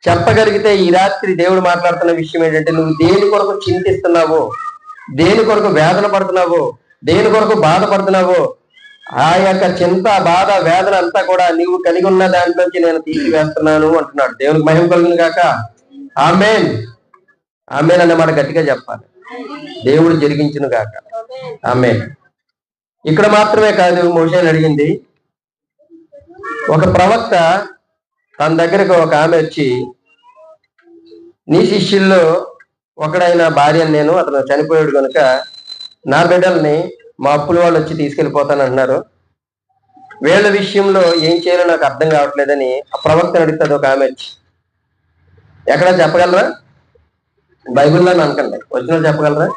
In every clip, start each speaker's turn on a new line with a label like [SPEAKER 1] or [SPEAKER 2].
[SPEAKER 1] చెప్పగలిగితే ఈ రాత్రి దేవుడు మాట్లాడుతున్న విషయం ఏంటంటే, నువ్వు దేని కొరకు చింతిస్తున్నావో, దేని కొరకు వేదన పడుతున్నావో, దేని కొరకు బాధపడుతున్నావో, ఆ యొక్క చింత, బాధ, వేదన అంతా కూడా నీవు కలిగి ఉన్న దాంట్లోంచి నేను తీసివేస్తున్నాను అంటున్నాడు. దేవునికి మహిమ కలుగును గాక. ఆమేన్. ఆమేన్ అన్నమాట గట్టిగా చెప్పాలి. దేవుడు జరిగించును గాక. ఆమేన్. ఇక్కడ మాత్రమే కాదు, మోషేని అడిగింది. ఒక ప్రవక్త తన దగ్గరకు ఒక ఆమె వచ్చి, నీ శిష్యుల్లో ఒకడైన భార్యను నేను, అతను చనిపోయాడు కనుక నా బిడ్డల్ని మా అప్పుల వాళ్ళు వచ్చి తీసుకెళ్ళిపోతాను అంటున్నారు, వీళ్ళ విషయంలో ఏం చేయాలో నాకు అర్థం కావట్లేదని ఆ ప్రవక్తను అడుగుతుంది ఒక ఆమె వచ్చి. ఎక్కడ చెప్పగలరా? బైబిల్లో అనకండి, వచ్చిన చెప్పగలరా?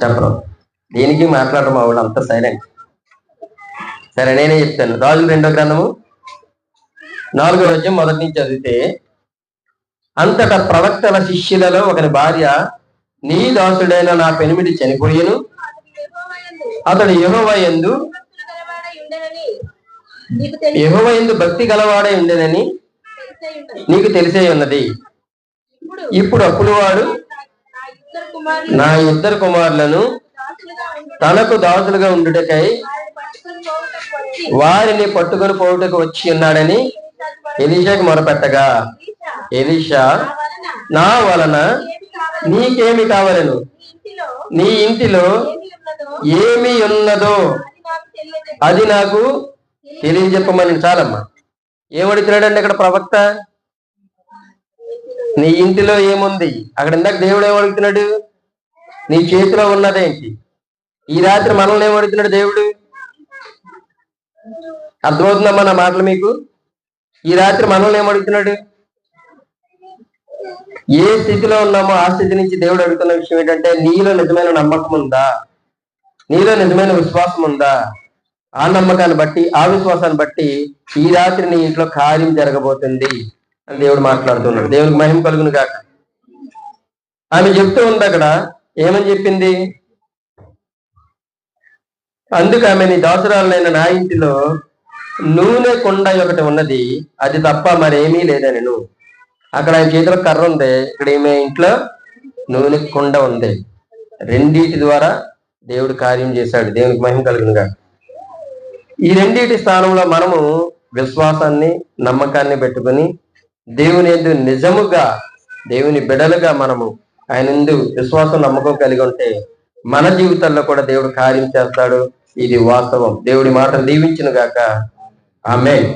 [SPEAKER 1] చెప్పరు. దేనికి మాట్లాడరు మా వాళ్ళు, అంత సైలెంట్. సరే, నేనే చెప్తాను. రాజుల 2వ గ్రంథము 4వ అధ్యాయం మొదటి నుంచి చదివితే, అంతటా ప్రవక్తల శిష్యులలో ఒకరి భార్య, నీ దాసుడైన నా పెనిమిటి చనిపోయేను, అతడు యెహోవా యందు భక్తి గలవాడై ఉండేనని నీకు తెలిసే ఉన్నది. ఇప్పుడు అప్పుడు వాడు నా 2 కుమారులను తనకు దాసులుగా ఉండుటకై వారిని పట్టుకొని పోవుటకు వచ్చి ఉన్నాడని ఎలీషాకు మొరపెట్టగా, ఎలీషా, నా వలన నీకేమి కావాలను, నీ ఇంటిలో ఏమి ఉన్నదో అది నాకు తెలియజెప్పమని. చాలమ్మా. ఏమడుగుతున్నాడండి అక్కడ ప్రవక్త? నీ ఇంటిలో ఏముంది? అక్కడ ఇందాక దేవుడు ఏమడుగుతున్నాడు? నీ చేతిలో ఉన్నదేంటి? ఈ రాత్రి మనల్ని ఏమడుగుతున్నాడు దేవుడు? అర్థమవుతుందమ్మా నా మాటలు మీకు? ఈ రాత్రి మనల్ని ఏమడుగుతున్నాడు? ఏ స్థితిలో ఉన్నామో ఆ స్థితి నుంచి దేవుడు అడుగుతున్న విషయం ఏంటంటే, నీలో నిజమైన నమ్మకం ఉందా? నీలో నిజమైన విశ్వాసం ఉందా? ఆ నమ్మకాన్ని బట్టి, ఆ విశ్వాసాన్ని బట్టి ఈ రాత్రి నీ ఇంట్లో కార్యం జరగబోతుంది అని దేవుడు మాట్లాడుతున్నాడు. దేవునికి మహిమ కలుగును గాక. ఆమె చెప్తూ ఉంది అక్కడ, ఏమని చెప్పింది? అందుకు ఆమె, నీ దాసురాలైన నా ఇంటిలో నూనె కొండ ఒకటి ఉన్నది, అది తప్ప మరేమీ లేదని. నువ్వు అక్కడ ఆయన చేతిలో కర్ర ఉంది, ఇక్కడ ఈమె ఇంట్లో నూనె కొండ ఉంది. రెండిటి ద్వారా దేవుడు కార్యం చేశాడు. దేవునికి మహిమ కలుగునుగా. ఈ రెండిటి స్థానంలో మనము విశ్వాసాన్ని, నమ్మకాన్ని పెట్టుకుని దేవుని యందు నిజముగా, దేవుని బిడలుగా మనము ఆయన యందు విశ్వాసం, నమ్మకం కలిగి ఉంటే మన జీవితాల్లో కూడా దేవుడు కార్యం చేస్తాడు. ఇది వాస్తవం. దేవుడి మాటలు దీవించును గాక. ఆమేన్.